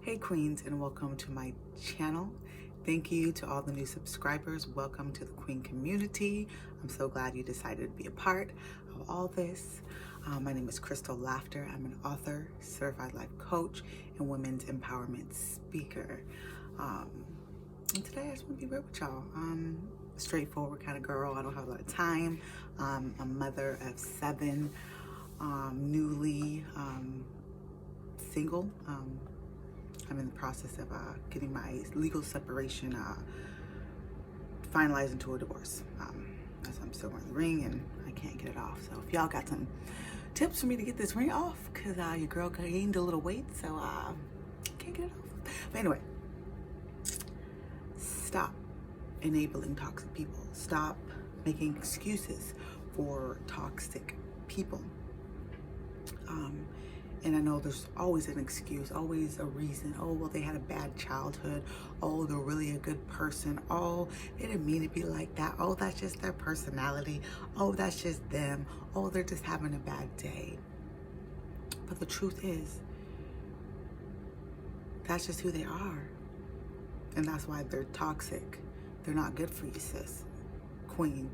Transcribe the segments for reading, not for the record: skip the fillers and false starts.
Hey Queens, and welcome to my channel. Thank you to all the new subscribers. Welcome to the Queen community. I'm so glad you decided to be a part of all this. My name is ChrystleLaughter. I'm an author, certified life coach, and women's empowerment speaker. And today I just want to be real with y'all. A straightforward kind of girl. I don't have a lot of time. I'm a mother of 7, newly single. I'm in the process of getting my legal separation finalized into a divorce. As I'm still wearing the ring and I can't get it off. So if y'all got some tips for me to get this ring off, because your girl gained a little weight, so can't get it off. But anyway, stop enabling toxic people. Stop making excuses for toxic people. And I know there's always an excuse, always a reason. Oh, well, they had a bad childhood. Oh, they're really a good person. Oh, they didn't mean to be like that. Oh, that's just their personality. Oh, that's just them. Oh, they're just having a bad day. But the truth is, that's just who they are. And that's why they're toxic. They're not good for you, sis, queen.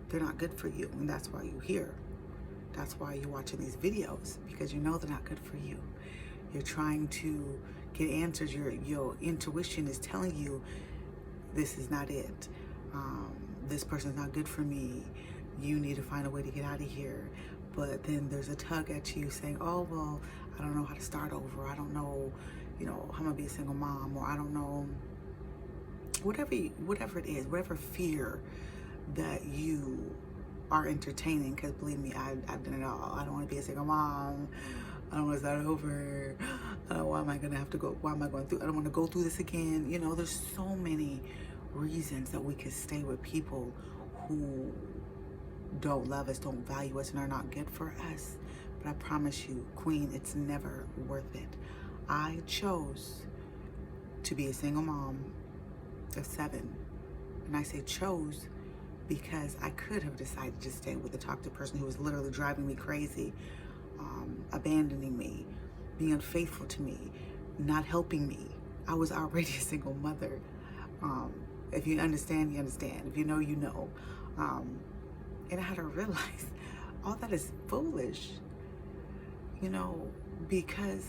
They're not good for you, and that's why you're here. That's why you're watching these videos, because you know they're not good for you. You're trying to get answers. Your intuition is telling you this is not it. This person's not good for me. You need to find a way to get out of here. But then there's a tug at you saying, oh, well, I don't know how to start over. I don't know, how I'm gonna be a single mom, or I don't know, whatever it is, whatever fear that you are entertaining, because believe me, I've done it all. I don't want to be a single mom. I don't want to start over. Why am I going through? I don't want to go through this again. There's so many reasons that we could stay with people who don't love us, don't value us, and are not good for us. But I promise you, Queen, it's never worth it. I chose to be a single mom of 7. And I say chose because I could have decided to stay with a toxic person who was literally driving me crazy, abandoning me, being unfaithful to me, not helping me. I was already a single mother. If you understand, you understand. If you know, you know. And I had to realize all that is foolish, because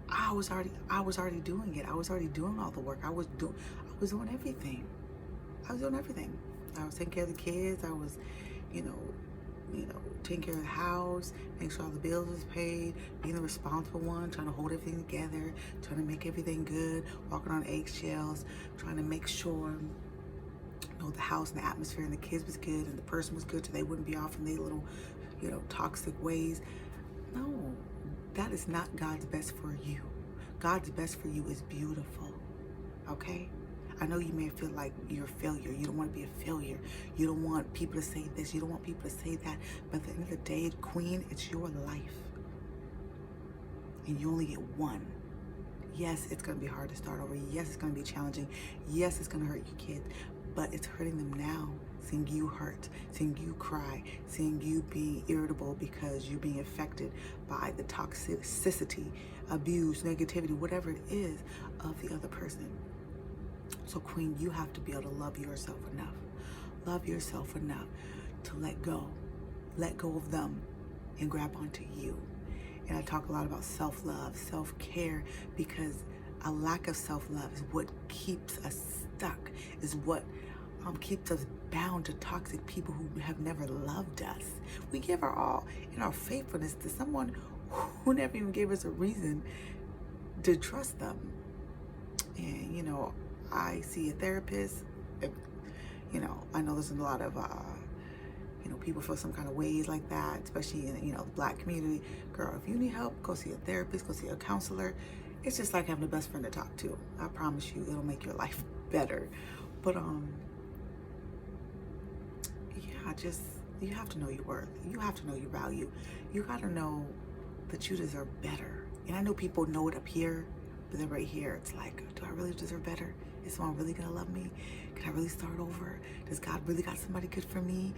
I was already doing it. I was already doing all the work. I was doing everything. I was taking care of the kids. I was, taking care of the house, making sure all the bills was paid, being the responsible one, trying to hold everything together, trying to make everything good, walking on eggshells, trying to make sure, the house and the atmosphere and the kids was good and the person was good so they wouldn't be off in their little, toxic ways. No, that is not God's best for you. God's best for you is beautiful, okay? I know you may feel like you're a failure. You don't want to be a failure. You don't want people to say this. You don't want people to say that. But at the end of the day, Queen, it's your life. And you only get one. Yes, it's going to be hard to start over. Yes, it's going to be challenging. Yes, it's going to hurt your kids. But it's hurting them now. Seeing you hurt, seeing you cry, seeing you be irritable because you're being affected by the toxicity, abuse, negativity, whatever it is of the other person. So Queen, you have to be able to love yourself enough. Love yourself enough to let go of them and grab onto you. And I talk a lot about self-love, self-care, because a lack of self-love is what keeps us stuck, is what keeps us bound to toxic people who have never loved us. We give our all in our faithfulness to someone who never even gave us a reason to trust them. And, I see a therapist. I know there's a lot of, people feel some kind of ways like that, especially in, the Black community. Girl, if you need help, go see a therapist, go see a counselor. It's just like having a best friend to talk to. I promise you, it'll make your life better. But, yeah, you have to know your worth. You have to know your value. You got to know that you deserve better. And I know people know it up here, but then right here, it's like, do I really deserve better? Is someone really gonna love me? Can I really start over? Does God really got somebody good for me?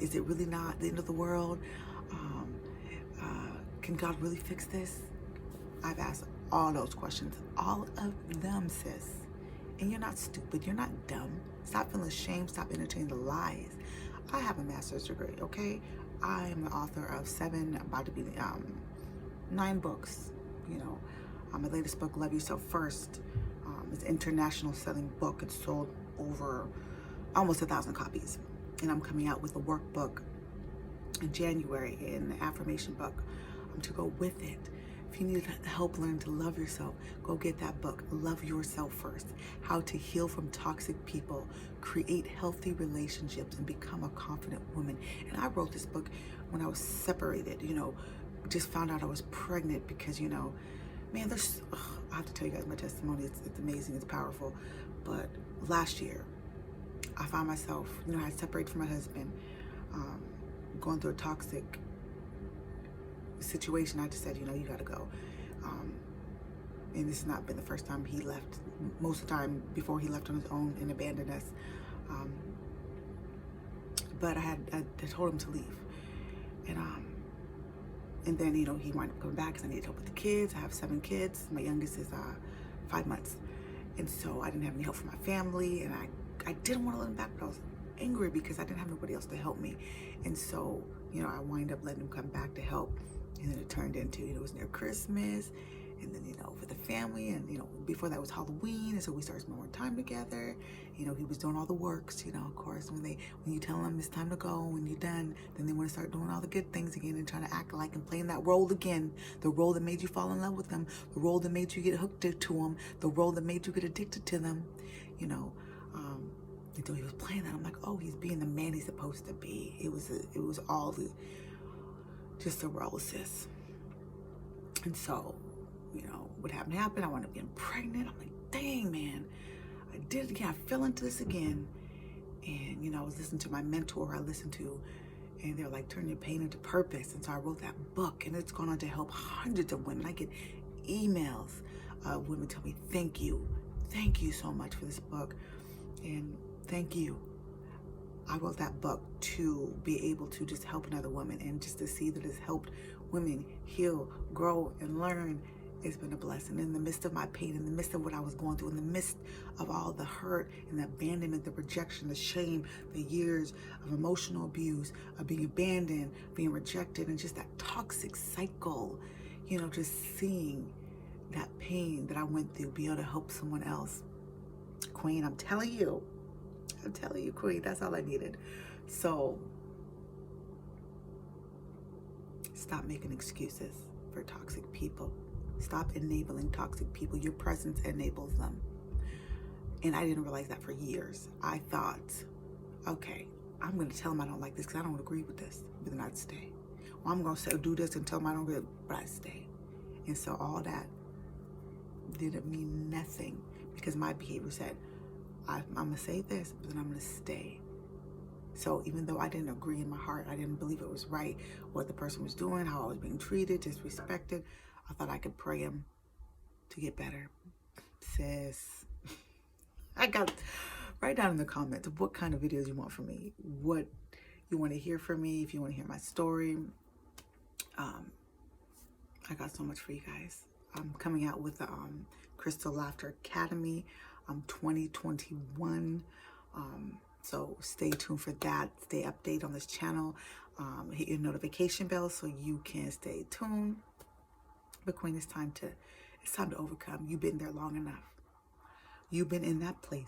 Is it really not the end of the world? Can God really fix this? I've asked all those questions, all of them, sis. And you're not stupid. You're not dumb. Stop feeling shame. Stop entertaining the lies. I have a master's degree, okay? I am the author of 7, about to be 9 books. You know, my latest book, Love Yourself First, is an international selling book. It's sold over almost 1,000 copies. And I'm coming out with a workbook in January, an affirmation book to go with it. If you need help learn to love yourself, go get that book, Love Yourself First. How to heal from toxic people, create healthy relationships, and become a confident woman. And I wrote this book when I was separated, you know, just found out I was pregnant because, you know, man, I have to tell you guys my testimony. It's amazing, it's powerful. But last year, I found myself, you know, I had separated from my husband, going through a toxic situation. I just said, you know, you gotta go. And this has not been the first time he left. Most of the time before, he left on his own and abandoned us. But I told him to leave. And then, you know, he wanted to come back because I needed help with the kids. I have 7 kids. My youngest is 5 months. And so I didn't have any help from my family. And I didn't want to let him back, but I was angry because I didn't have nobody else to help me. And so, you know, I wind up letting him come back to help. And then it turned into, you know, it was near Christmas. And then, you know, for the family. And, you know, before that was Halloween. And so we started spending more time together. You know, he was doing all the works, you know, of course, when you tell them it's time to go, when you're done, then they want to start doing all the good things again and trying to act like and playing that role again. The role that made you fall in love with them. The role that made you get hooked to them. The role that made you get addicted to them, you know. And so he was playing that. I'm like, oh, he's being the man he's supposed to be. It was all just a role, sis. And so, you know, what happened. I wound up getting pregnant. I'm like, dang, man, I did it again. I fell into this again. And, you know, I was listening to my mentor, and they're like, turn your pain into purpose. And so I wrote that book, and it's gone on to help hundreds of women. I get emails of women tell me, thank you so much for this book. And thank you. I wrote that book to be able to just help another woman, and just to see that it's helped women heal, grow, and learn. It's been a blessing. In the midst of my pain, in the midst of what I was going through, in the midst of all the hurt and the abandonment, the rejection, the shame, the years of emotional abuse, of being abandoned, being rejected, and just that toxic cycle, you know, just seeing that pain that I went through, be able to help someone else. Queen, I'm telling you, Queen, that's all I needed. So stop making excuses for toxic people. Stop enabling toxic people. Your presence enables them. And I didn't realize that for years. I thought, okay, I'm going to tell them I don't like this because I don't agree with this, but then I'd stay. Or I'm going to say, do this and tell them I don't agree, but I'd stay. And so all that didn't mean nothing, because my behavior said, I'm going to say this, but then I'm going to stay. So even though I didn't agree in my heart, I didn't believe it was right, what the person was doing, how I was being treated, disrespected, I thought I could pray him to get better. Sis, I got, write down in the comments what kind of videos you want from me, what you want to hear from me, if you want to hear my story. I got so much for you guys. I'm coming out with the ChrystleLaughter Academy 2021. So stay tuned for that. Stay updated on this channel. Hit your notification bell so you can stay tuned. But Queen, it's time to overcome. You've been there long enough. You've been in that place,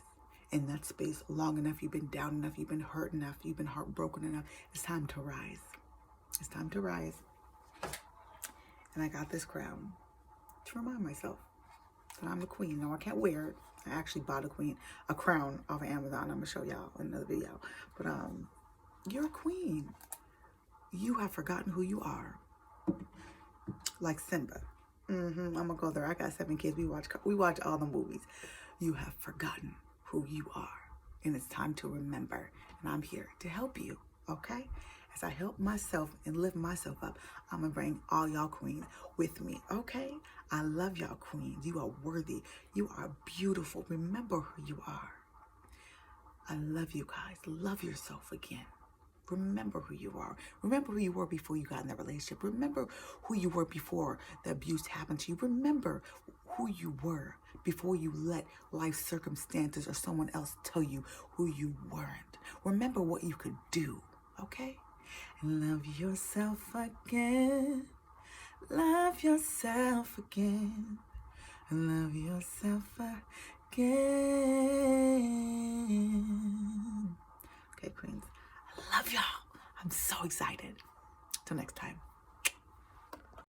in that space long enough. You've been down enough. You've been hurt enough. You've been heartbroken enough. It's time to rise. It's time to rise. And I got this crown to remind myself that I'm the queen. No, I can't wear it. I actually bought a crown off of Amazon. I'm gonna show y'all in another video. But you're a queen. You have forgotten who you are. Like Simba. I'm gonna go there. I got 7 kids. We watch all the movies. You have forgotten who you are, and it's time to remember. And I'm here to help you. Okay? As I help myself and lift myself up, I'm gonna bring all y'all queens with me. Okay? I love y'all queens. You are worthy. You are beautiful. Remember who you are. I love you guys. Love yourself again. Remember who you are. Remember who you were before you got in that relationship. Remember who you were before the abuse happened to you. Remember who you were before you let life circumstances or someone else tell you who you weren't. Remember what you could do, okay? And love yourself again. Love yourself again. Love yourself again. Okay, queens. I love y'all. I'm so excited. Till next time.